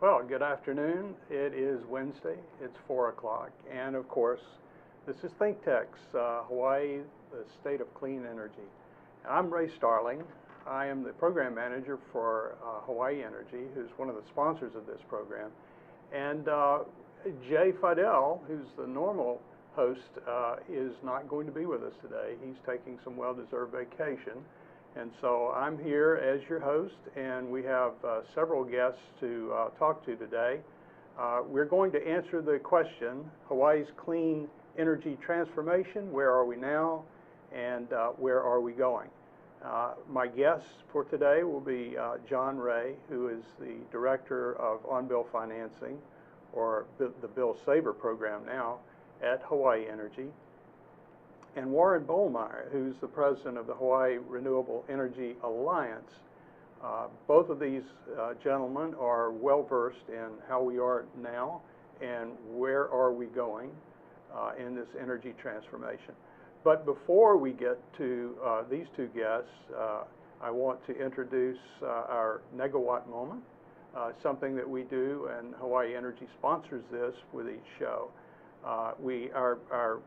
Well, good afternoon. It is Wednesday. It's 4 o'clock. And of course, this is ThinkTech's Hawaii, the State of Clean Energy. I'm Ray Starling. I am the program manager for Hawaii Energy, who's one of the sponsors of this program. And Jay Fidel, who's the normal host, is not going to be with us today. He's taking some well-deserved vacation. And so I'm here as your host, and we have several guests to talk to today. We're going to answer the question, Hawaii's clean energy transformation, where are we now, and where are we going? My guests for today will be John Rei, who is the Director of On-Bill Financing, or the Bill Saver program now, at Hawaii Energy, and Warren Bollmeier, who's the president of the Hawaii Renewable Energy Alliance. Both of these gentlemen are well-versed in how we are now and where are we going in this energy transformation. But before we get to these two guests, I want to introduce our Negawatt Moment, something that we do, and Hawaii Energy sponsors this with each show. Our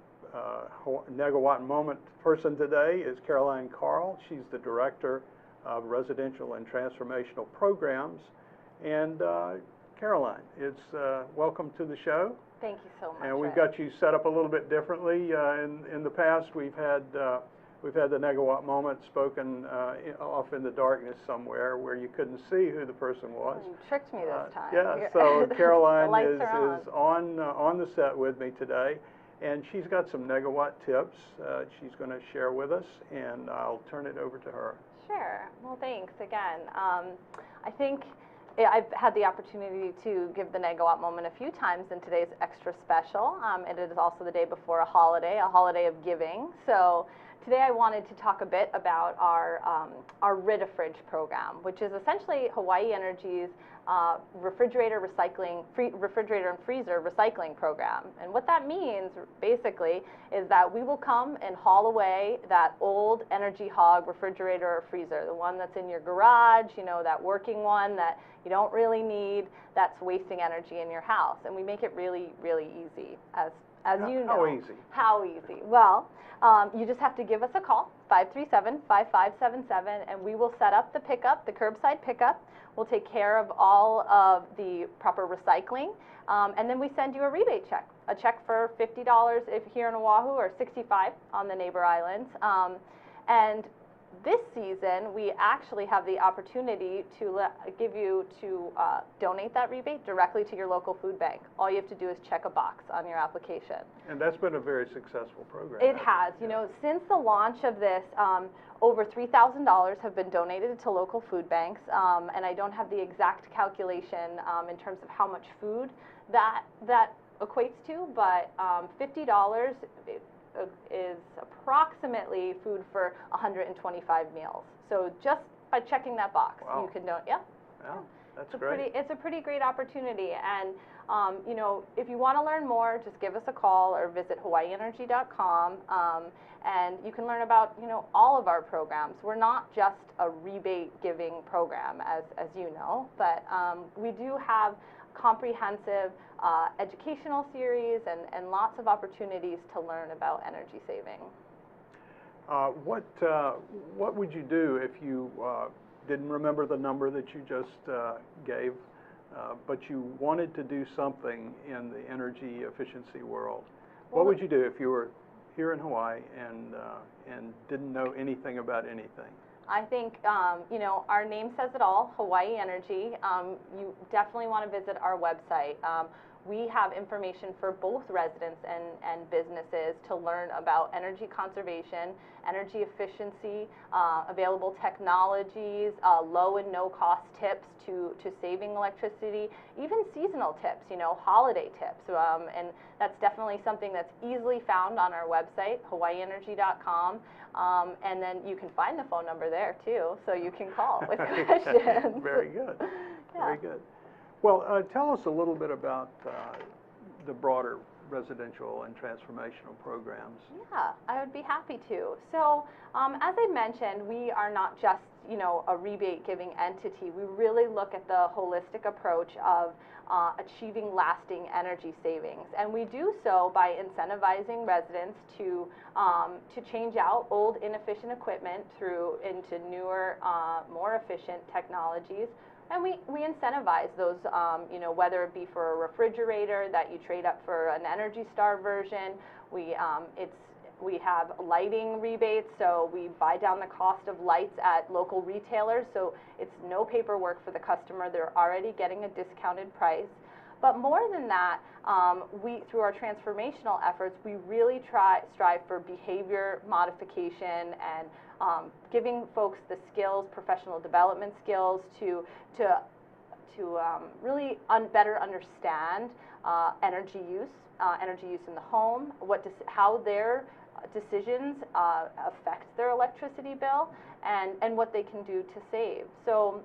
Negawatt Moment person today is Caroline Carl. She's the Director of Residential and Transformational Programs. And Caroline, it's welcome to the show. Thank you so much. And we've got you set up a little bit differently. In the past, we've had the Negawatt Moment spoken off in the darkness somewhere where you couldn't see who the person was. You tricked me this time. Yeah, so Caroline is on the set with me today. And she's got some Negawatt tips she's going to share with us, and I'll turn it over to her. Sure. Well, thanks again. I think I've had the opportunity to give the Negawatt Moment a few times, and today's extra special. It is also the day before a holiday of giving. So today I wanted to talk a bit about our Rid-A-Fridge program, which is essentially Hawaii Energy's refrigerator and freezer recycling program. And what that means basically is that we will come and haul away that old Energy Hog refrigerator or freezer, the one that's in your garage, you know, that working one that you don't really need, that's wasting energy in your house. And we make it really, really easy, as you know. How easy? How easy? Well, you just have to give us a call, 537-5577, and we will set up the pickup, the curbside pickup. We'll take care of all of the proper recycling, and then we send you a rebate check, a check for $50 if here in Oahu, or $65 on the neighbor islands. And this season, we actually have the opportunity to donate that rebate directly to your local food bank. All you have to do is check a box on your application. And that's been a very successful program. It has. You know, since the launch of this, over $3,000 have been donated to local food banks, and I don't have the exact calculation in terms of how much food that equates to, but $50 is approximately food for 125 meals. So just by checking that box, wow, you can donate. Yeah. Yeah, that's great. It's a pretty great opportunity, and you know, if you want to learn more, just give us a call or visit hawaiienergy.com, and you can learn about, you know, all of our programs. We're not just a rebate giving program, as you know, but we do have comprehensive educational series and lots of opportunities to learn about energy saving. What would you do if you didn't remember the number that you just gave, but you wanted to do something in the energy efficiency world? Well, what would you do if you were here in Hawaii and didn't know anything about anything? I think, you know, our name says it all, Hawaii Energy. You definitely want to visit our website. We have information for both residents and businesses to learn about energy conservation, energy efficiency, available technologies, low and no cost tips to saving electricity, even seasonal tips, you know, holiday tips. And that's definitely something that's easily found on our website, hawaiienergy.com. And then you can find the phone number there too, so you can call with questions. Very good. Yeah. Very good. Well, tell us a little bit about the broader residential and transformational programs. Yeah, I would be happy to. So, as I mentioned, we are not just, a rebate-giving entity. We really look at the holistic approach of achieving lasting energy savings, and we do so by incentivizing residents to change out old, inefficient equipment into newer, more efficient technologies. And we incentivize those, whether it be for a refrigerator that you trade up for an Energy Star version. We have lighting rebates, so we buy down the cost of lights at local retailers, so it's no paperwork for the customer. They're already getting a discounted price. But more than that, through our transformational efforts, we really strive for behavior modification and giving folks the skills, professional development skills to really better understand energy use in the home, how their decisions affect their electricity bill, and what they can do to save. So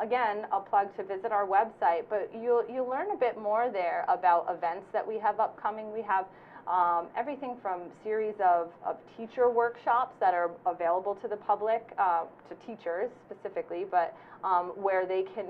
again, a plug to visit our website, but you'll learn a bit more there about events that we have upcoming. We have everything from series of teacher workshops that are available to the public, to teachers specifically, but where they can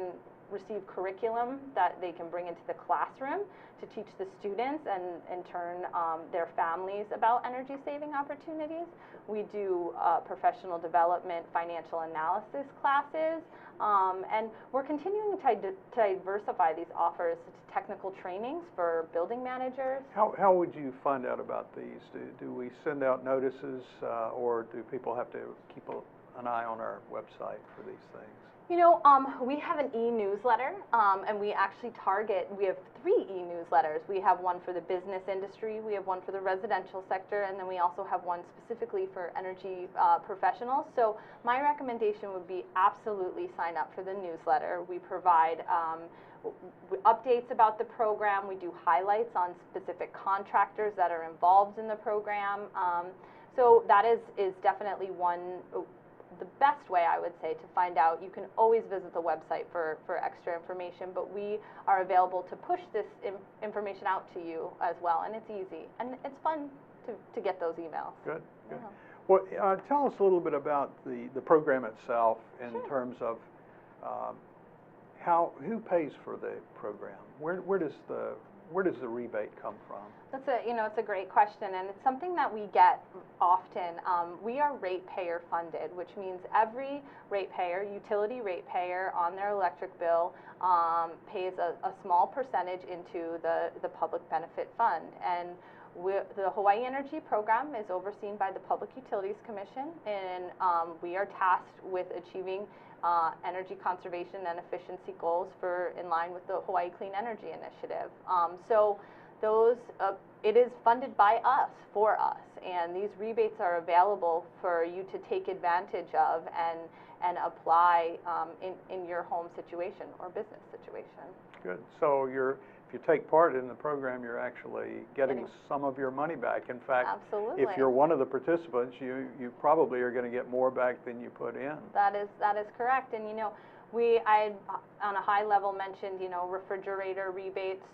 receive curriculum that they can bring into the classroom to teach the students and in turn their families about energy saving opportunities. We do professional development, financial analysis classes, and we're continuing to diversify these offers to technical trainings for building managers. How would you find out about these? Do we send out notices, or do people have to keep an eye on our website for these things? We have an e-newsletter, and we have 3 e-newsletters. We have one for the business industry, we have one for the residential sector, and then we also have one specifically for energy professionals. So my recommendation would be absolutely sign up for the newsletter. We provide updates about the program. We do highlights on specific contractors that are involved in the program. So that is definitely the best way, I would say, to find out. You can always visit the website for extra information, but we are available to push this information out to you as well, and it's easy, and it's fun to get those emails. Good, good. Yeah. Well, tell us a little bit about the program itself in Sure. terms of who pays for the program? Where does the rebate come from? That's it's a great question, and it's something that we get often. We are ratepayer funded, which means every ratepayer, utility ratepayer on their electric bill pays a small percentage into the public benefit fund. And the Hawaii Energy Program is overseen by the Public Utilities Commission, and we are tasked with achieving energy conservation and efficiency goals in line with the Hawaii Clean Energy Initiative. So it is funded by us, for us, and these rebates are available for you to take advantage of and apply in your home situation or business situation. Good. So if you take part in the program, you're actually getting some of your money back. In fact, absolutely. If you're one of the participants, you probably are going to get more back than you put in. That is correct. And I on a high level mentioned refrigerator rebates,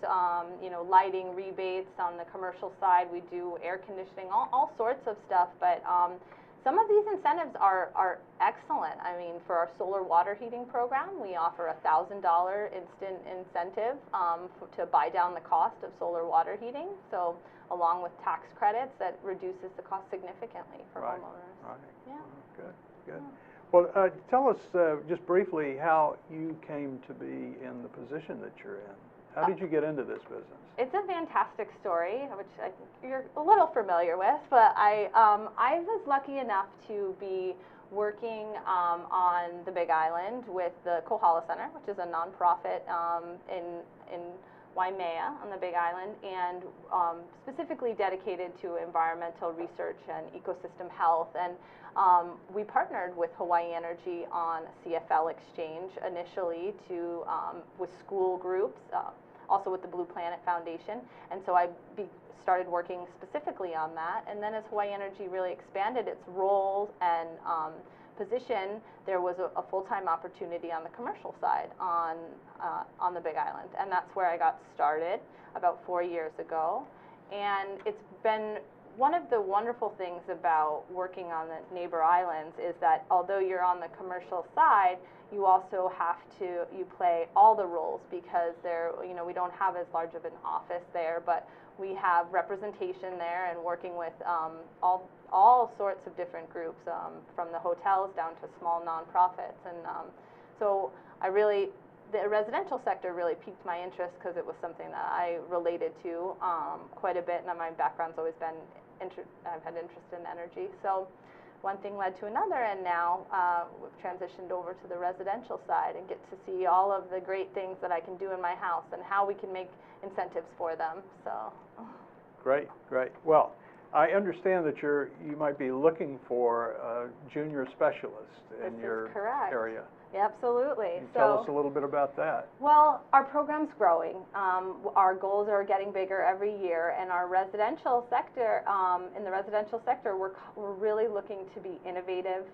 lighting rebates. On the commercial side, we do air conditioning, all sorts of stuff. But some of these incentives are excellent. I mean, for our solar water heating program, we offer a $1,000 instant incentive to buy down the cost of solar water heating. So along with tax credits, that reduces the cost significantly for homeowners. Right. Yeah. Good. Good. Yeah. Well, tell us just briefly how you came to be in the position that you're in. How did you get into this business? It's a fantastic story, which I think you're a little familiar with, but I was lucky enough to be working on the Big Island with the Kohala Center, which is a nonprofit in Waimea on the Big Island, and specifically dedicated to environmental research and ecosystem health. And we partnered with Hawaii Energy on CFL exchange initially with school groups, also with the Blue Planet Foundation. And so I started working specifically on that. And then as Hawaii Energy really expanded its role and position, there was a full-time opportunity on the commercial side on the Big Island. And that's where I got started about 4 years ago. And it's been one of the wonderful things about working on the neighbor islands is that although you're on the commercial side, you also you play all the roles, because we don't have as large of an office there, but we have representation there and working with all sorts of different groups, from the hotels down to small nonprofits. And so the residential sector really piqued my interest because it was something that I related to quite a bit, and my background's always been, I've had interest in energy. So one thing led to another, and now we've transitioned over to the residential side and get to see all of the great things that I can do in my house and how we can make incentives for them. So. Great, great. Well, I understand that you might be looking for a junior specialist in your area. Yeah, absolutely. Can you tell us a little bit about that? Well, our program's growing. Our goals are getting bigger every year, and our residential sector, in the residential sector, we're really looking to be innovative,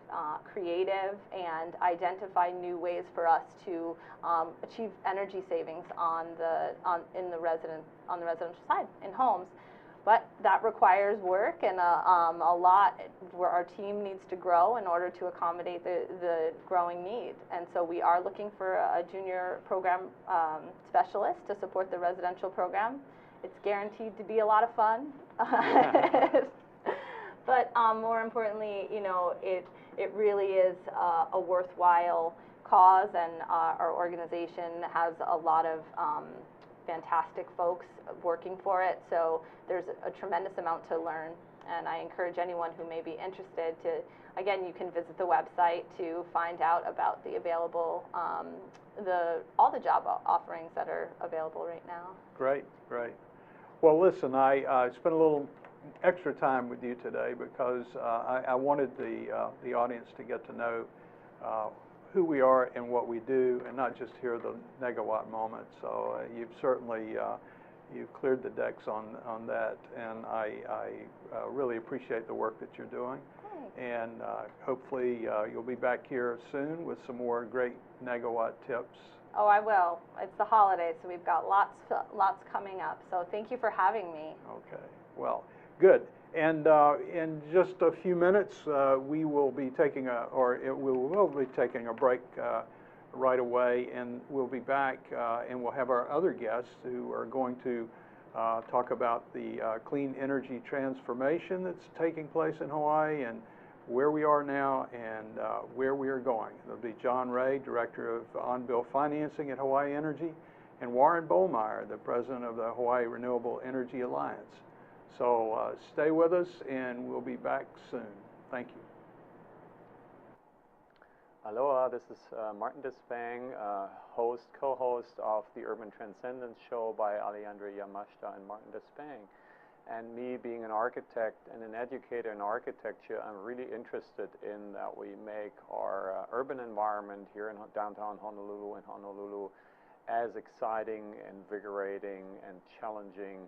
creative, and identify new ways for us to achieve energy savings on the residential side in homes. But that requires work and a lot where our team needs to grow in order to accommodate the growing need. And so we are looking for a junior program specialist to support the residential program. It's guaranteed to be a lot of fun. But more importantly, it really is a worthwhile cause, and our organization has a lot of fantastic folks working for it, so there's a tremendous amount to learn, and I encourage anyone who may be interested to, again, you can visit the website to find out about the available, all the job offerings that are available right now. Great, great. Well, listen, I spent a little extra time with you today because I wanted the audience to get to know who we are and what we do, and not just hear the negawatt moment. So you've certainly you've cleared the decks on that, and I really appreciate the work that you're doing. Thanks. And hopefully you'll be back here soon with some more great negawatt tips. Oh, I will. It's the holidays, so we've got lots coming up. So thank you for having me. Okay. Well, good. And in just a few minutes, we will be taking a break right away, and we'll be back, and we'll have our other guests who are going to talk about the clean energy transformation that's taking place in Hawaii, and where we are now and where we are going. There'll be John Rei, Director of On-Bill Financing at Hawaii Energy, and Warren Bollmeier, the President of the Hawaii Renewable Energy Alliance. So stay with us, and we'll be back soon. Thank you. Aloha, this is Martin Despang, co-host of the Urban Transcendence show by Alejandra Yamashita and Martin Despang. And me being an architect and an educator in architecture, I'm really interested in that we make our urban environment here in downtown Honolulu as exciting, invigorating, and challenging,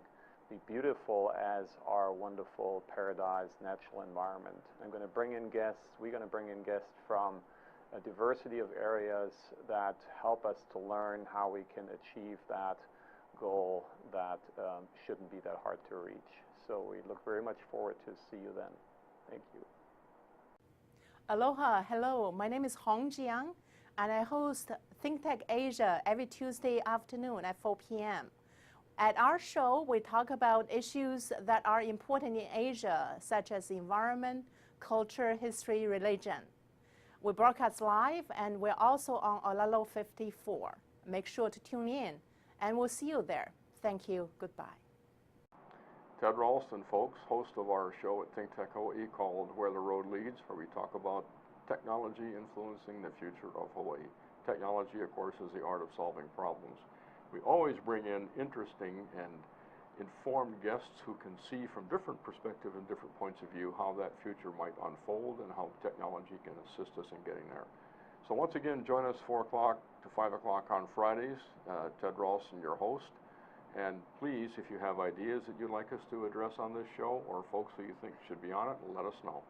beautiful as our wonderful paradise natural environment. We're going to bring in guests from a diversity of areas that help us to learn how we can achieve that goal that shouldn't be that hard to reach. So we look very much forward to see you then. Thank you. Aloha, hello. My name is Hong Jiang, and I host ThinkTech Asia every Tuesday afternoon at 4 p.m. At our show, we talk about issues that are important in Asia, such as environment, culture, history, religion. We broadcast live, and we're also on Olelo 54. Make sure to tune in, and we'll see you there. Thank you. Goodbye. Ted Ralston, folks, host of our show at ThinkTech Hawaii called Where the Road Leads, where we talk about technology influencing the future of Hawaii. Technology, of course, is the art of solving problems. We always bring in interesting and informed guests who can see from different perspectives and different points of view how that future might unfold and how technology can assist us in getting there. So once again, join us 4 o'clock to 5 o'clock on Fridays. Ted Ralston, your host. And please, if you have ideas that you'd like us to address on this show, or folks who you think should be on it, let us know.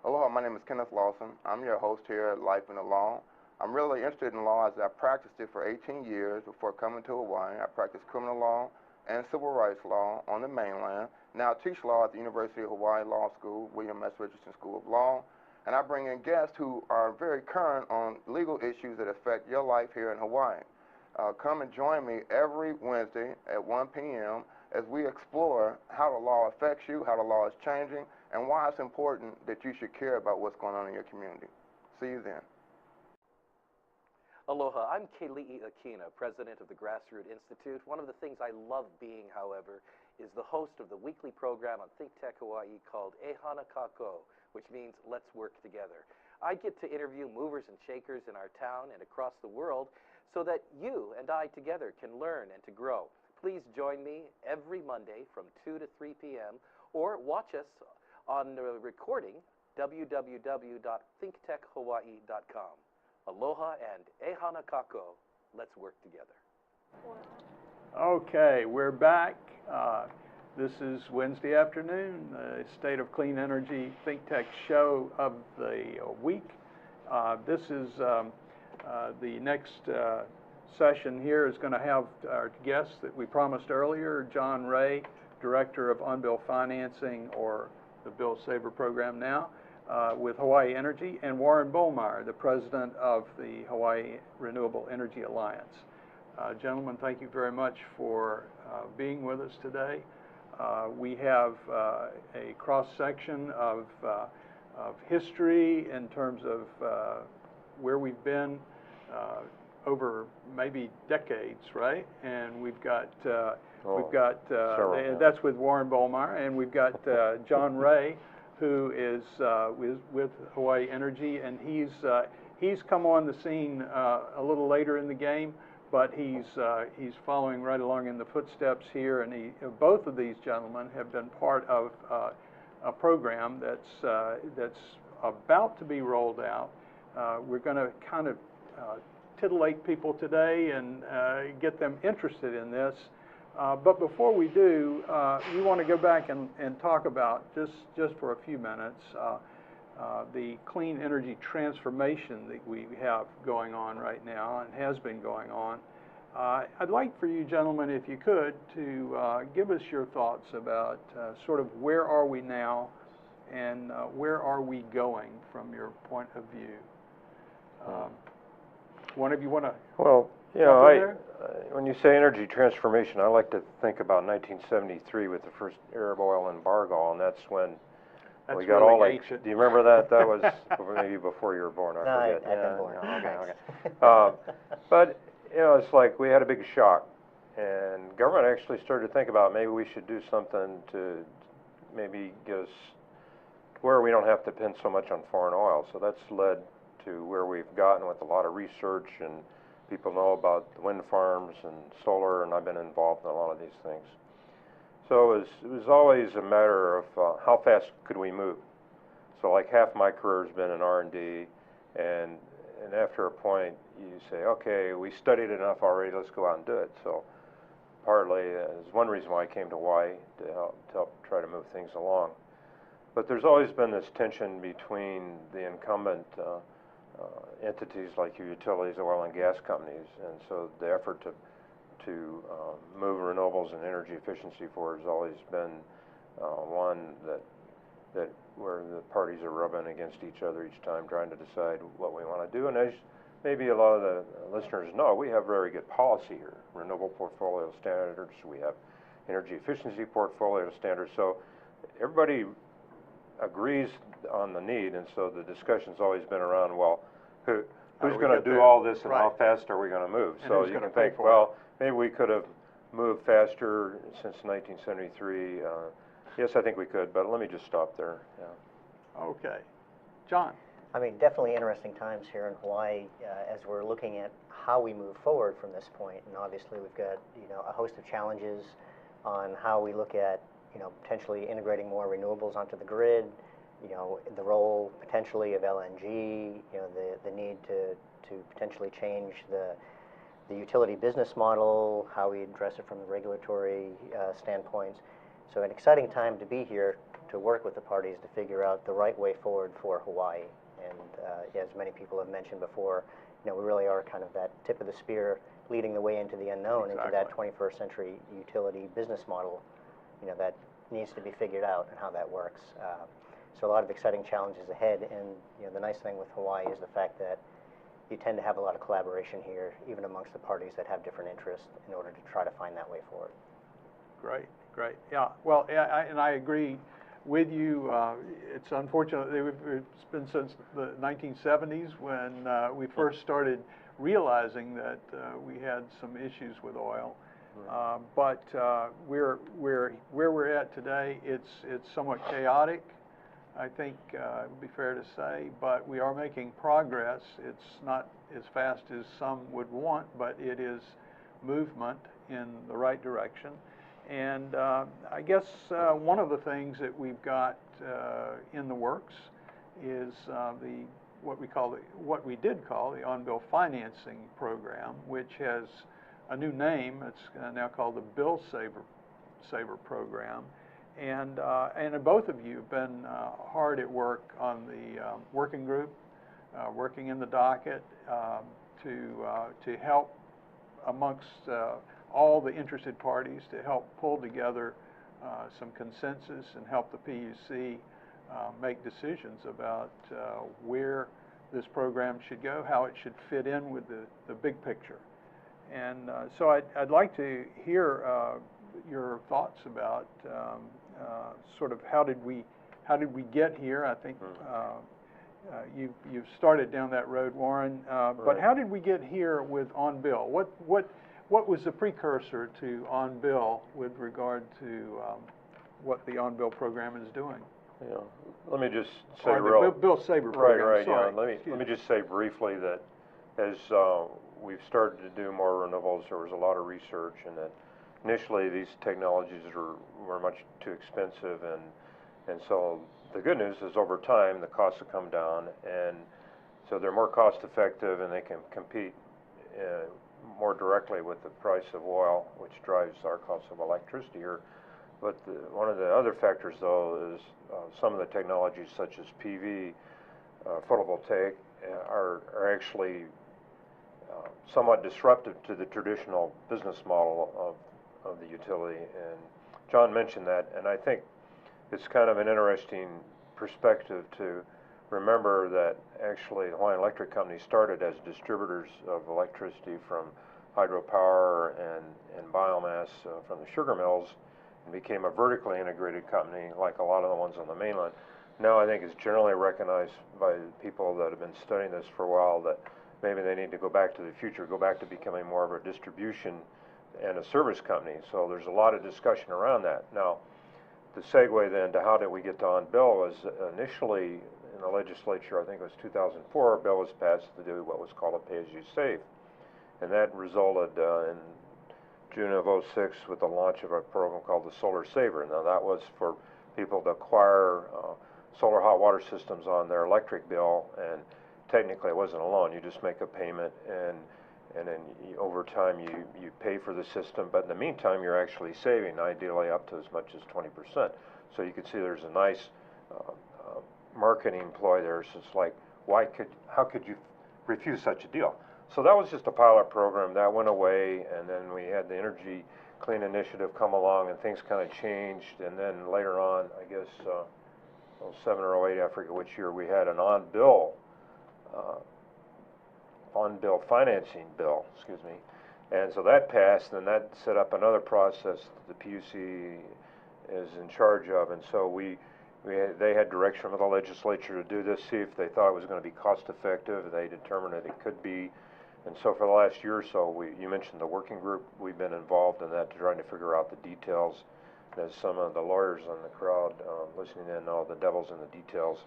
Aloha, my name is Kenneth Lawson. I'm your host here at Life in the Law. I'm really interested in law as I practiced it for 18 years before coming to Hawaii. I practiced criminal law and civil rights law on the mainland. Now I teach law at the University of Hawaii Law School, William S. Richardson School of Law. And I bring in guests who are very current on legal issues that affect your life here in Hawaii. Come and join me every Wednesday at 1 p.m. as we explore how the law affects you, how the law is changing, and why it's important that you should care about what's going on in your community. See you then. Aloha, I'm Keli'i Akina, president of the Grassroot Institute. One of the things I love being, however, is the host of the weekly program on ThinkTech Hawaii called Ehana Kako, which means let's work together. I get to interview movers and shakers in our town and across the world so that you and I together can learn and to grow. Please join me every Monday from 2 to 3 p.m. or watch us on the recording, www.thinktechhawaii.com. Aloha and ehana kako. Let's work together. Okay, we're back. This is Wednesday afternoon, the State of Clean Energy ThinkTech show of the week. This is the next session here is going to have our guests that we promised earlier, John Rei, Director of Unbilled Financing, or the Bill Saver Program now, with Hawaii Energy, and Warren Bollmeier, the President of the Hawaii Renewable Energy Alliance. Gentlemen, thank you very much for being with us today. We have a cross-section of history in terms of where we've been over maybe decades, right? And we've got that's with Warren Bollmeier, and we've got John Rei, who is with Hawaii Energy, and he's come on the scene a little later in the game, but he's following right along in the footsteps here, and both of these gentlemen have been part of a program that's about to be rolled out. We're going to kind of titillate people today and get them interested in this. But before we do, we want to go back and talk about, just for a few minutes, the clean energy transformation that we have going on right now and has been going on. I'd like for you gentlemen, if you could, to give us your thoughts about sort of where are we now and where are we going from your point of view. One of you want to? Well, you know, when you say energy transformation, I like to think about 1973 with the first Arab oil embargo, and that's when we got really all like. ancient. Do you remember that? That was maybe before you were born. I forget. I've been born. Okay. But you know, it's like we had a big shock, and government actually started to think about maybe we should do something to maybe get us where we don't have to depend so much on foreign oil. So that's led to where we've gotten with a lot of research, and people know about wind farms and solar, and I've been involved in a lot of these things. So it was always a matter of how fast could we move. So like half my career has been in R&D, and after a point you say, okay, we studied enough already, let's go out and do it. So partly is one reason why I came to Hawaii, to help try to move things along. But there's always been this tension between the incumbent entities like your utilities, oil and gas companies, and so the effort to move renewables and energy efficiency forward has always been one that where the parties are rubbing against each other each time, trying to decide what we want to do. And as maybe a lot of the listeners know, we have very good policy here. Renewable portfolio standards, we have energy efficiency portfolio standards. So everybody agrees on the need, and so the discussion's always been around, well, who's going to do all this, and how fast are we going to move? And so who's you gonna can pay think, for well, maybe we could have moved faster since 1973. Yes, I think we could, but let me just stop there. Yeah. Okay. John. I mean, definitely interesting times here in Hawaii as we're looking at how we move forward from this point. And obviously we've got, a host of challenges on how we look at, potentially integrating more renewables onto the grid, the role potentially of LNG, the need to potentially change the utility business model, how we address it from the regulatory standpoints. So an exciting time to be here to work with the parties to figure out the right way forward for Hawaii. And as many people have mentioned before, we really are kind of that tip of the spear leading the way into the unknown, into that 21st century utility business model, that needs to be figured out and how that works. So a lot of exciting challenges ahead, and the nice thing with Hawaii is the fact that you tend to have a lot of collaboration here, even amongst the parties that have different interests, in order to try to find that way forward. Great, great. Yeah, well, I agree with you. It's unfortunate, it's been since the 1970s when we first started realizing that we had some issues with oil. But where we're at today, it's somewhat chaotic, I think it would be fair to say, but we are making progress. It's not as fast as some would want, but it is movement in the right direction. And I guess one of the things that we've got in the works is what we did call the on-bill financing program, which has a new name. It's now called the Bill Saver program. And both of you have been hard at work on the working group, working in the docket to help amongst all the interested parties to help pull together some consensus and help the PUC make decisions about where this program should go, how it should fit in with the big picture. And so I'd like to hear your thoughts about sort of how did we get here. I think you've started down that road, Warren. But how did we get here with on-bill? What was the precursor to on-bill with regard to what the on-bill program is doing? Yeah, let me just say the Bill Saver program. Right. Sorry. Yeah. Let me just say briefly that as we've started to do more renewables, there was a lot of research, and that initially these technologies were much too expensive, and so the good news is over time the costs have come down, and so they're more cost effective and they can compete more directly with the price of oil, which drives our cost of electricity here. But one of the other factors, though, is some of the technologies such as PV, photovoltaic, are actually somewhat disruptive to the traditional business model of the utility. And John mentioned that, and I think it's kind of an interesting perspective to remember that actually the Hawaiian Electric Company started as distributors of electricity from hydropower and biomass from the sugar mills, and became a vertically integrated company like a lot of the ones on the mainland. Now I think it's generally recognized by people that have been studying this for a while that maybe they need to go back to the future, go back to becoming more of a distribution and a service company. So there's a lot of discussion around that. Now, the segue then to how did we get to on-bill was initially in the legislature, I think it was 2004, a bill was passed to do what was called a pay-as-you-save. And that resulted in June of '06 with the launch of a program called the Solar Saver. Now that was for people to acquire solar hot water systems on their electric bill, and technically it wasn't a loan. You just make a payment, and then over time you pay for the system, but in the meantime you're actually saving, ideally up to as much as 20%. So you can see there's a nice marketing ploy there. So it's like, how could you refuse such a deal? So that was just a pilot program that went away, and then we had the Energy Clean Initiative come along, and things kind of changed. And then later on, I guess 07 or 08, I forget which year, we had an on-bill financing bill, excuse me. And so that passed, and that set up another process that the PUC is in charge of. And so they had direction from the legislature to do this, see if they thought it was going to be cost effective. They determined that it could be. And so for the last year or so, you mentioned the working group. We've been involved in that, trying to figure out the details. There's some of the lawyers in the crowd listening in, all the devil's in the details.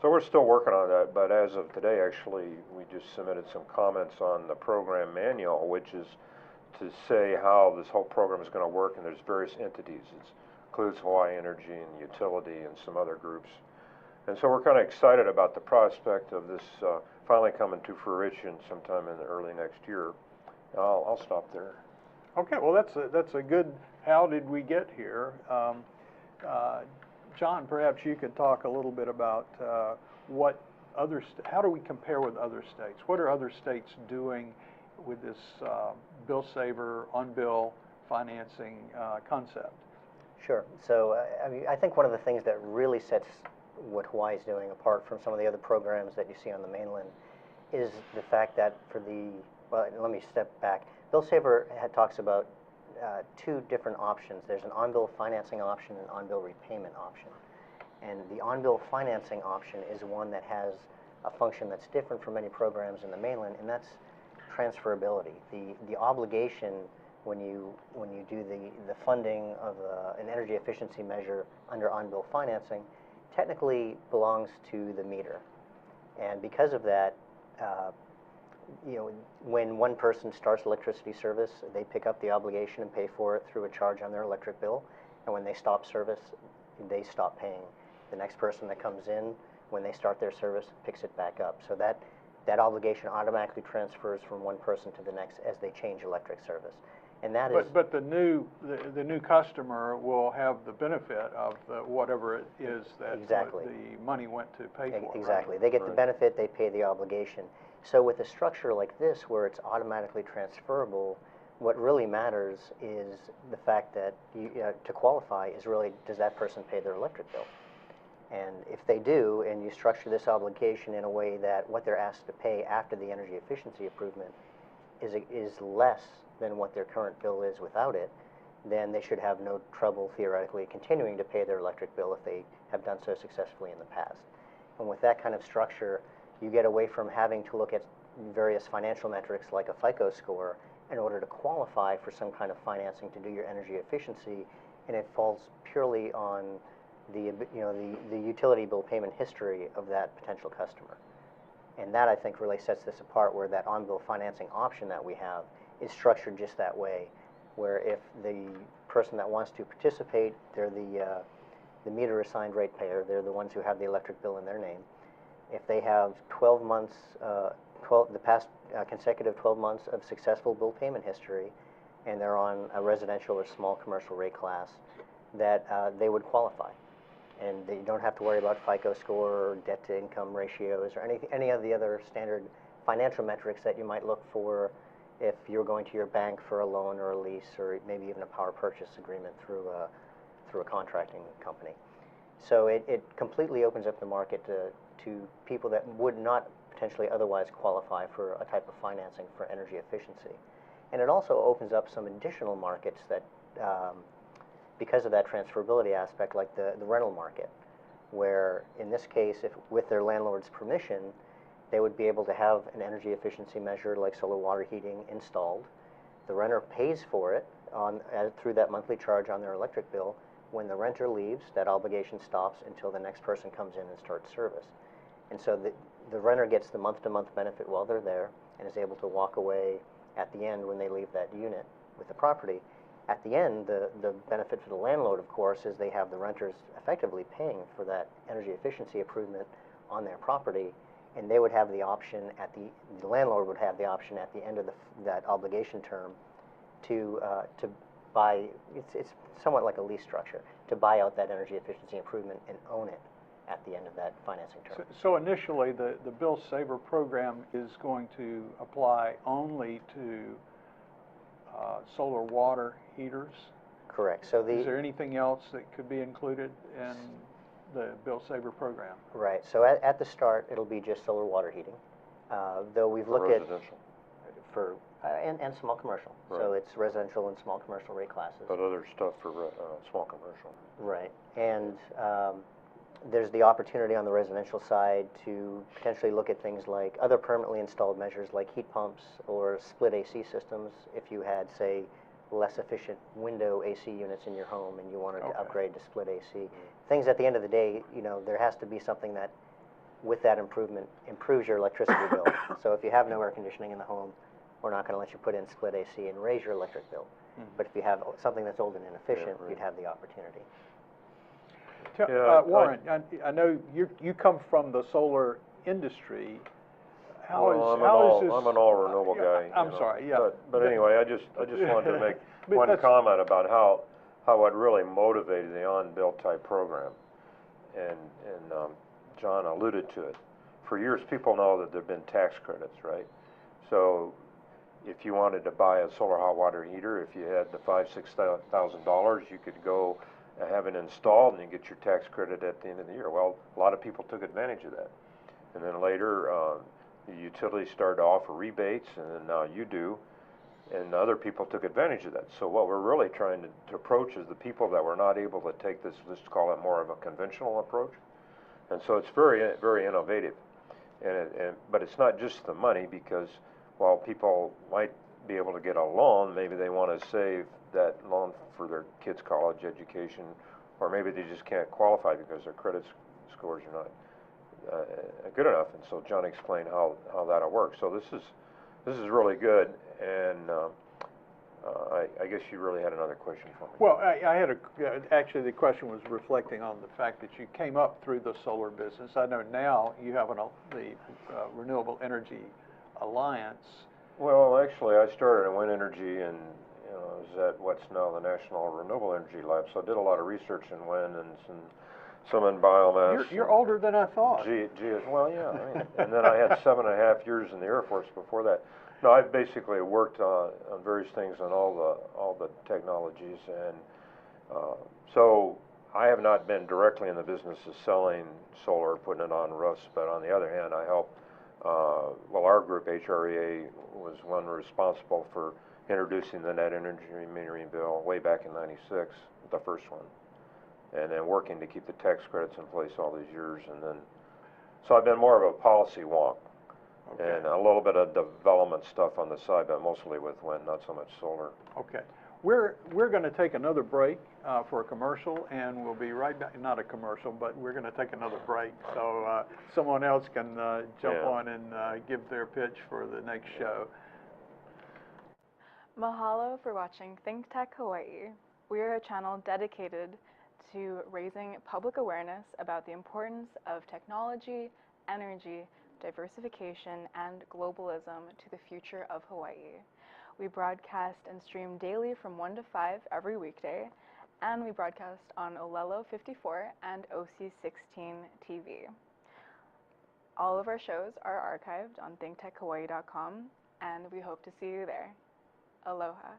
So we're still working on that, but as of today, actually, we just submitted some comments on the program manual, which is to say how this whole program is going to work, and there's various entities. It includes Hawaii Energy and Utility and some other groups. And so we're kind of excited about the prospect of this finally coming to fruition sometime in the early next year. I'll stop there. Okay, well, that's a good, how did we get here? John, perhaps you could talk a little bit about what how do we compare with other states? What are other states doing with this bill saver, on-bill financing concept? Sure. So I mean, I think one of the things that really sets what Hawaii is doing apart from some of the other programs that you see on the mainland is the fact that well, let me step back. Bill Saver talks about two different options. There's an on-bill financing option and on-bill repayment option. And the on-bill financing option is one that has a function that's different from many programs in the mainland, and that's transferability. The obligation when you do the funding of an energy efficiency measure under on-bill financing technically belongs to the meter. And because of that, when one person starts electricity service, they pick up the obligation and pay for it through a charge on their electric bill. And when they stop service, they stop paying. The next person that comes in, when they start their service, picks it back up. So that obligation automatically transfers from one person to the next as they change electric service. And that is. But the new customer will have the benefit of whatever it is that exactly. the money went to pay for. Exactly. Right? They get the benefit, they pay the obligation. So with a structure like this, where it's automatically transferable, what really matters is the fact that to qualify is really, does that person pay their electric bill? And if they do, and you structure this obligation in a way that what they're asked to pay after the energy efficiency improvement is less than what their current bill is without it, then they should have no trouble theoretically continuing to pay their electric bill if they have done so successfully in the past. And with that kind of structure, you get away from having to look at various financial metrics like a FICO score in order to qualify for some kind of financing to do your energy efficiency, and it falls purely on the utility bill payment history of that potential customer. And that, I think, really sets this apart, where that on-bill financing option that we have is structured just that way, where if the person that wants to participate, they're the meter assigned rate payer, they're the ones who have the electric bill in their name. If they have 12 months, the past consecutive 12 months of successful bill payment history, and they're on a residential or small commercial rate class, that they would qualify. And they don't have to worry about FICO score or debt-to-income ratios or any of the other standard financial metrics that you might look for if you're going to your bank for a loan or a lease, or maybe even a power purchase agreement through a contracting company. So it completely opens up the market to people that would not potentially otherwise qualify for a type of financing for energy efficiency. And it also opens up some additional markets that, because of that transferability aspect, like the rental market, where in this case, if with their landlord's permission, they would be able to have an energy efficiency measure like solar water heating installed. The renter pays for it through that monthly charge on their electric bill. When the renter leaves, that obligation stops until the next person comes in and starts service. And so the renter gets the month-to-month benefit while they're there and is able to walk away at the end when they leave that unit with the property. At the end, the benefit for the landlord, of course, is they have the renters effectively paying for that energy efficiency improvement on their property, and they would have the option the landlord would have the option at the end of that obligation term to buy, it's somewhat like a lease structure, to buy out that energy efficiency improvement and own it at the end of that financing term. So initially, the Bill Saver program is going to apply only to solar water heaters? Correct. So is there anything else that could be included in the Bill Saver program? Right. So at the start, it'll be just solar water heating, though we've looked at for and small commercial. Right. So it's residential and small commercial rate classes. But other stuff for small commercial. Right. And there's the opportunity on the residential side to potentially look at things like other permanently installed measures like heat pumps or split AC systems if you had, say, less efficient window AC units in your home and you wanted to upgrade to split AC. Things at the end of the day, there has to be something that, with that improvement, improves your electricity bill. So if you have no air conditioning in the home, we're not going to let you put in split AC and raise your electric bill. But if you have something that's old and inefficient, you'd have the opportunity. Warren, I know you come from the solar industry. How Well, is, I'm how is this? I'm an all renewable guy. I'm you know. sorry, yeah. But anyway, I just wanted to make But one that's- comment about how it really motivated the on-bill type program, and John alluded to it. For years, people know that there've been tax credits, right? So if you wanted to buy a solar hot water heater, if you had the $5,000-6,000, you could go have it installed and you get your tax credit at the end of the year. Well, a lot of people took advantage of that. And then later, the utilities started to offer rebates, and then now you do, and other people took advantage of that. So what we're really trying to approach is the people that were not able to take this, let's call it more of a conventional approach. And so it's very, very innovative. But it's not just the money, because while people might be able to get a loan, maybe they want to save that loan for their kids' college education, or maybe they just can't qualify because their credit scores are not good enough. And so John explained how that'll work. So this is really good. And I guess you really had another question for me. Well, I had actually the question was reflecting on the fact that you came up through the solar business. I know now you have the Renewable Energy Alliance. Well, actually, I started in wind energy, and I was at what's now the National Renewable Energy Lab. So I did a lot of research in wind and some in biomass. You're older than I thought. Well, yeah. I mean, and then I had 7.5 years in the Air Force before that. No, I've basically worked on various things on all the technologies, and so I have not been directly in the business of selling solar, putting it on roofs. But on the other hand, I help. Well, our group, HREA, was one responsible for introducing the net energy metering bill way back in '96, the first one, and then working to keep the tax credits in place all these years, and then so I've been more of a policy wonk. Okay. And a little bit of development stuff on the side, but mostly with wind, not so much solar. Okay. We're going to take another break for a commercial, and we'll be right back. Not a commercial, but we're going to take another break so someone else can jump on and give their pitch for the next show. Mahalo for watching ThinkTech Hawaii. We are a channel dedicated to raising public awareness about the importance of technology, energy, diversification, and globalism to the future of Hawaii. We broadcast and stream daily from 1 to 5 every weekday, and we broadcast on Olelo 54 and OC16 TV. All of our shows are archived on thinktechhawaii.com, and we hope to see you there. Aloha.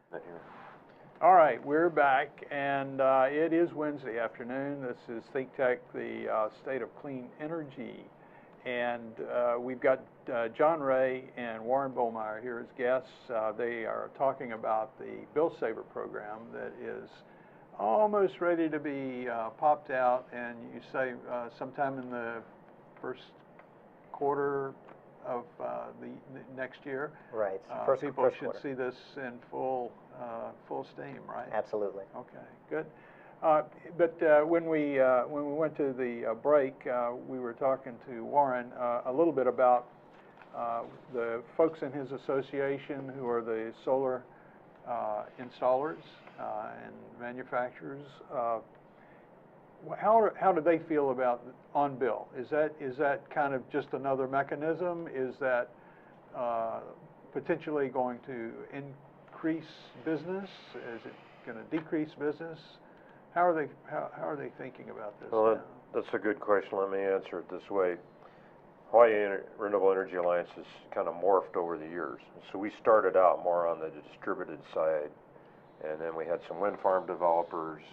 All right, we're back, and it is Wednesday afternoon. This is ThinkTech, the State of Clean Energy. And we've got John Rei and Warren Bollmeier here as guests. They are talking about the Bill Saver program that is almost ready to be popped out, and you say sometime in the first quarter of the next year. Right. People first should quarter. see this in full steam, right? Absolutely. Okay, good. But when we went to the break, we were talking to Warren a little bit about the folks in his association who are the solar installers and manufacturers. How do they feel about on bill? Is that kind of just another mechanism? Is that potentially going to increase business? Is it going to decrease business? How are they thinking about this? Well, now? that's a good question. Let me answer it this way. Hawaii Renewable Energy Alliance has kind of morphed over the years. So we started out more on the distributed side, and then we had some wind farm developers,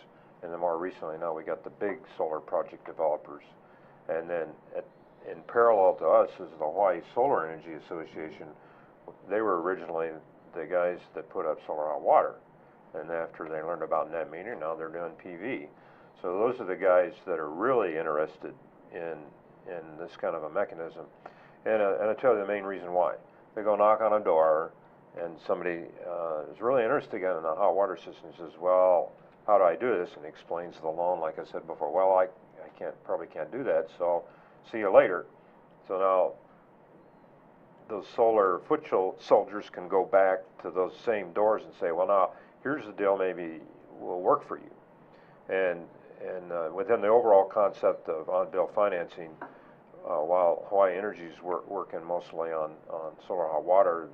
and then more recently now we got the big solar project developers. And then in parallel to us is the Hawaii Solar Energy Association. They were originally the guys that put up solar hot water. And after they learned about net metering, now they're doing PV. So those are the guys that are really interested in this kind of a mechanism. And I'll tell you the main reason why. They go knock on a door, and somebody is really interested again in the hot water system. He says, well, how do I do this? And he explains the loan, like I said before. Well, I probably can't do that, so see you later. So now those solar foot soldiers can go back to those same doors and say, well, now, here's the deal, maybe will work for you. And within the overall concept of on-bill financing, while Hawaii Energy is working mostly on solar hot water,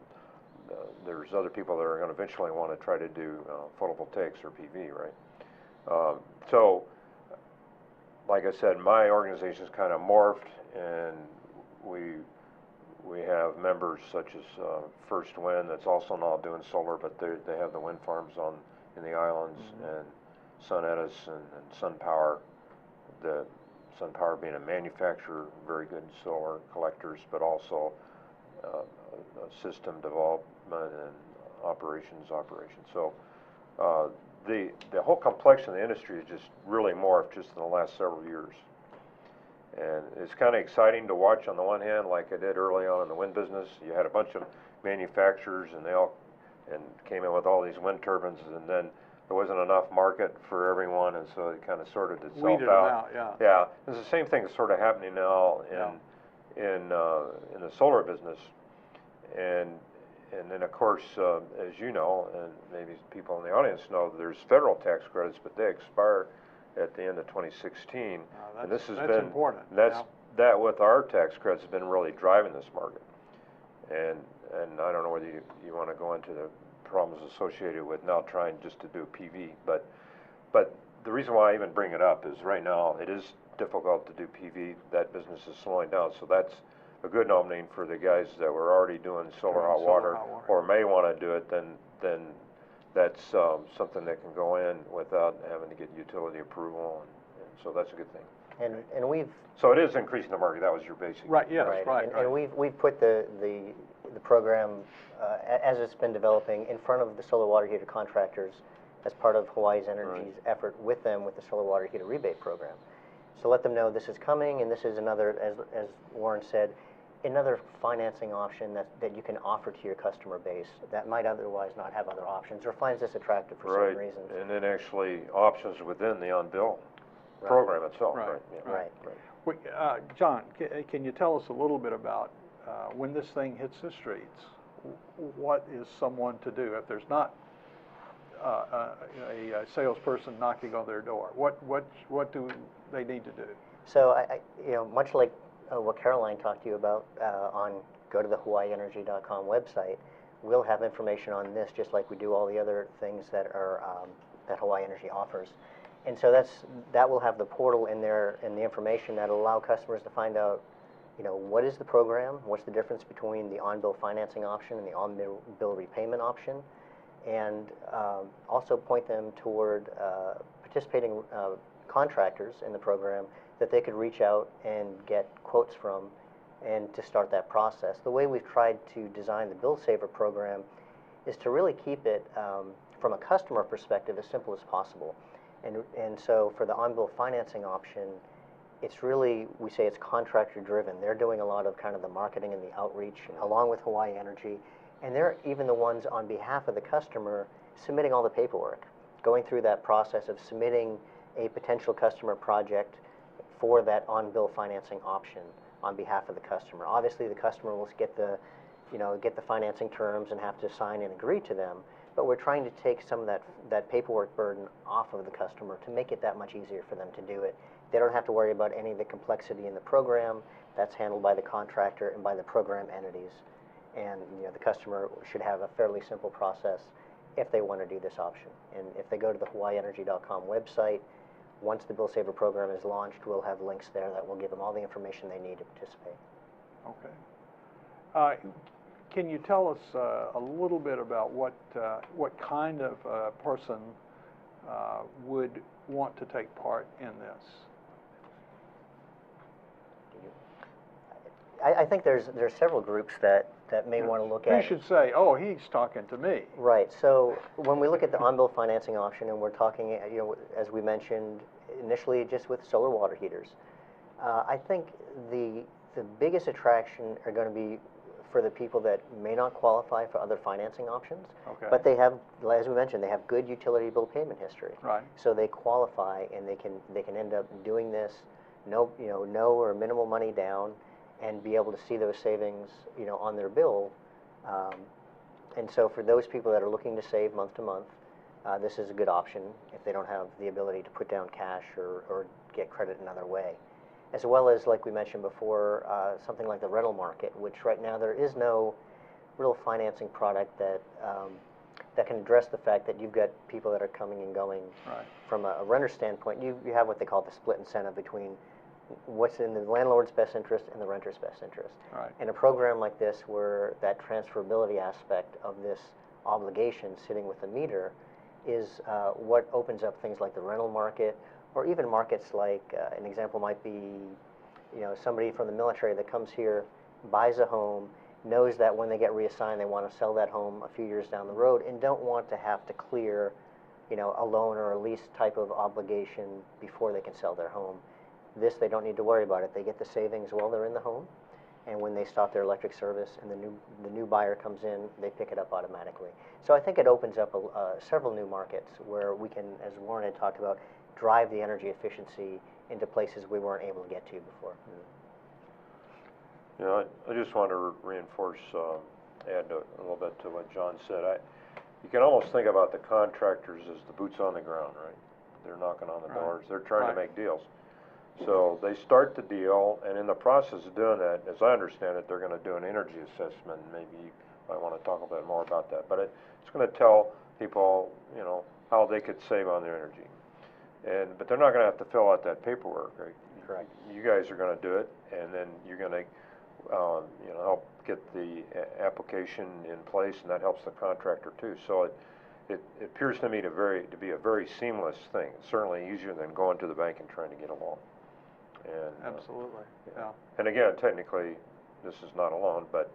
there's other people that are going to eventually want to try to do photovoltaics or PV, right? So, like I said, my organization's kind of morphed, and we have members such as First Wind that's also now doing solar, but they have the wind farms in the islands, and Sun Edison and Sun Power. The Sun Power being a manufacturer, very good solar collectors, but also system development and operations. So the whole complexion of the industry has just really morphed just in the last several years. And it's kind of exciting to watch on the one hand, like I did early on in the wind business. You had a bunch of manufacturers, and they all came in with all these wind turbines, and then there wasn't enough market for everyone, and so it kind of sorted itself Weeded out. them out, Yeah, it's the same thing that's sort of happening now in the solar business, and then of course, as you know, and maybe people in the audience know, there's federal tax credits, but they expire at the end of 2016, and this has been important. That with our tax credits has been really driving this market, and I don't know whether you want to go into the problems associated with now trying just to do PV, but the reason why I even bring it up is right now it is difficult to do PV. That business is slowing down, so that's a good opening for the guys that were already doing solar hot water or may want to do it. Then that's something that can go in without having to get utility approval, and so that's a good thing. And we've so it is increasing the market. That was your basic right. Yes, right. And we've put the program as it's been developing in front of the solar water heater contractors as part of Hawaii's Energy's effort with them with the solar water heater rebate program. So let them know this is coming, and this is another, as Warren said, another financing option that you can offer to your customer base that might otherwise not have other options or finds this attractive for certain reasons. And then actually options within the on-bill program itself. John, can you tell us a little bit about when this thing hits the streets, what is someone to do if there's not a salesperson knocking on their door? What do they need to do? So much like what Caroline talked to you about go to the HawaiiEnergy.com website, we'll have information on this just like we do all the other things that are that Hawaii Energy offers. And so that will have the portal in there and the information that will allow customers to find out, what is the program, what's the difference between the on-bill financing option and the on-bill repayment option, and also point them toward participating contractors in the program that they could reach out and get quotes from and to start that process. The way we've tried to design the Bill Saver program is to really keep it, from a customer perspective, as simple as possible. And so for the on-bill financing option, it's really, we say it's contractor driven. They're doing a lot of kind of the marketing and the outreach along with Hawaii Energy, and they're even the ones on behalf of the customer submitting all the paperwork, going through that process of submitting a potential customer project for that on-bill financing option on behalf of the customer. Obviously, the customer will get the financing terms and have to sign and agree to them, but we're trying to take some of that paperwork burden off of the customer to make it that much easier for them to do it. They don't have to worry about any of the complexity in the program. That's handled by the contractor and by the program entities. And the customer should have a fairly simple process if they want to do this option. And if they go to the HawaiiEnergy.com website, once the Bill Saver program is launched, we'll have links there that will give them all the information they need to participate. Okay. Can you tell us a little bit about what kind of person would want to take part in this? I think there's several groups that may want to look at. You should say, oh, he's talking to me. Right. So when we look at the on-bill financing option, and we're talking, as we mentioned initially, just with solar water heaters, I think the biggest attraction are going to be for the people that may not qualify for other financing options, but they have, as we mentioned, they have good utility bill payment history. Right. So they qualify, and they can end up doing this no or minimal money down, and be able to see those savings, on their bill. And so for those people that are looking to save month to month, this is a good option if they don't have the ability to put down cash or get credit another way. as well as, like we mentioned before, something like the rental market, which right now there is no real financing product that that can address the fact that you've got people that are coming and going. Right. From a renter standpoint, you have what they call the split incentive between what's in the landlord's best interest and the renter's best interest. Right. And a program like this, where that transferability aspect of this obligation sitting with the meter is what opens up things like the rental market, or even markets like, an example might be, you know, somebody from the military that comes here, buys a home, knows that when they get reassigned, they want to sell that home a few years down the road, and don't want to have to clear, you know, a loan or a lease type of obligation before they can sell their home. This, they don't need to worry about it. They get the savings while they're in the home, and when they stop their electric service and the new buyer comes in, they pick it up automatically. So I think it opens up several new markets where we can, as Warren had talked about, drive the energy efficiency into places we weren't able to get to before. You know, I just want to reinforce, add a little bit to what John said. You can almost think about the contractors as the boots on the ground, right? They're knocking on the doors. They're trying to make deals. So they start the deal, and in the process of doing that, as I understand it, they're going to do an energy assessment. Maybe you might want to talk a bit more about that. But it's going to tell people, you know, how they could save on their energy. But they're not going to have to fill out that paperwork, right? Correct. You guys are going to do it, and then you're going to you know, help get the application in place, and that helps the contractor too. So it appears to me to be a very seamless thing. It's certainly easier than going to the bank and trying to get a loan. And, Absolutely. Yeah. And again, technically, this is not a loan, but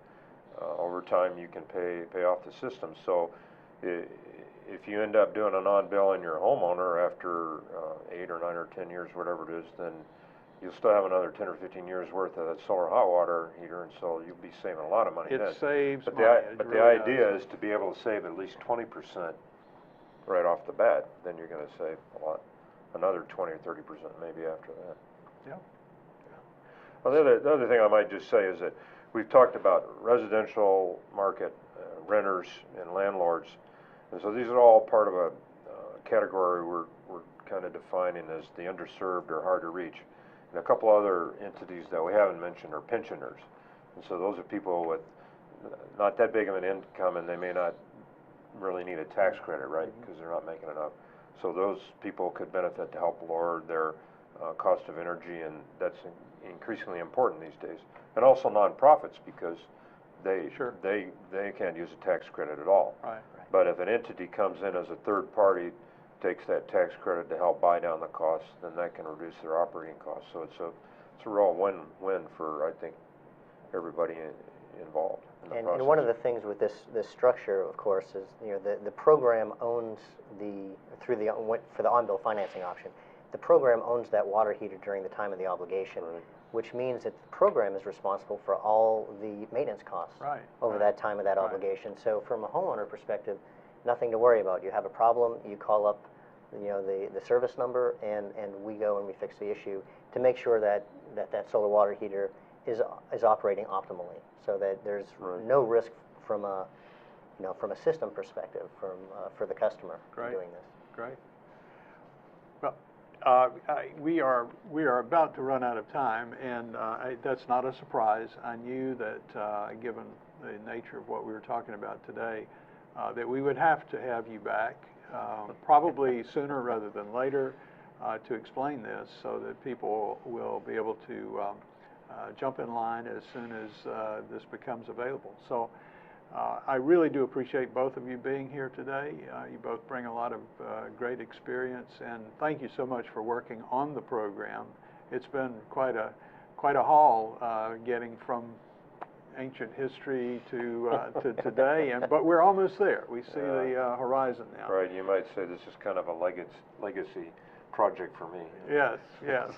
over time you can pay off the system. So if you end up doing a non-bill in your homeowner after 8 or 9 or 10 years, whatever it is, then you'll still have another 10 or 15 years worth of that solar hot water heater, and so you'll be saving a lot of money. It then. saves But money. but the idea is to be able to save at least 20% right off the bat. Then you're going to save a lot, another 20 or 30% maybe after that. Yeah. Well, the other thing I might just say is that we've talked about residential market, renters and landlords, and so these are all part of a category we're kind of defining as the underserved or hard to reach. And a couple other entities that we haven't mentioned are pensioners. And so those are people with not that big of an income, and they may not really need a tax credit, right, because they're not making enough. So those people could benefit to help lower their cost of energy, and that's increasingly important these days. And also nonprofits, because they can't use a tax credit at all. Right. But if an entity comes in as a third party, takes that tax credit to help buy down the costs, then that can reduce their operating costs. So it's a real win-win for, I think, everybody involved in the process. And one of the things with this structure, of course, is, you know, the program owns for the on-bill financing option, the program owns that water heater during the time of the obligation, which means that the program is responsible for all the maintenance costs over that time of that obligation. So from a homeowner perspective, nothing to worry about. You have a problem, you call up, you know, the service number, and we go and we fix the issue to make sure that solar water heater is operating optimally, so that there's no risk from a system perspective for the customer doing this. Great. Well, we are about to run out of time, and that's not a surprise. I knew that given the nature of what we were talking about today, that we would have to have you back, probably sooner rather than later, to explain this, so that people will be able to jump in line as soon as this becomes available. So I really do appreciate both of you being here today. You both bring a lot of great experience, and thank you so much for working on the program. It's been quite a haul getting from ancient history to today, but we're almost there. We see the horizon now. Right, you might say this is kind of a legacy project for me. Yes, yes.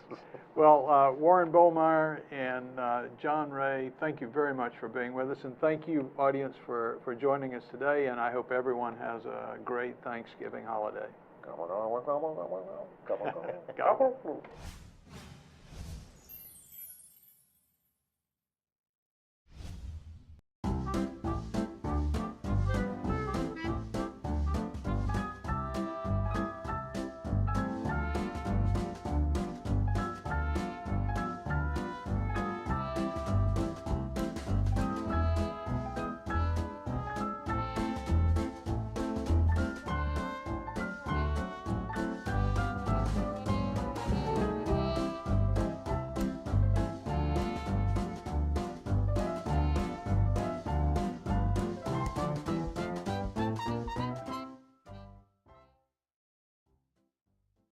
Well, Warren Bollmeier and John Rei, thank you very much for being with us, and thank you, audience, for joining us today, and I hope everyone has a great Thanksgiving holiday.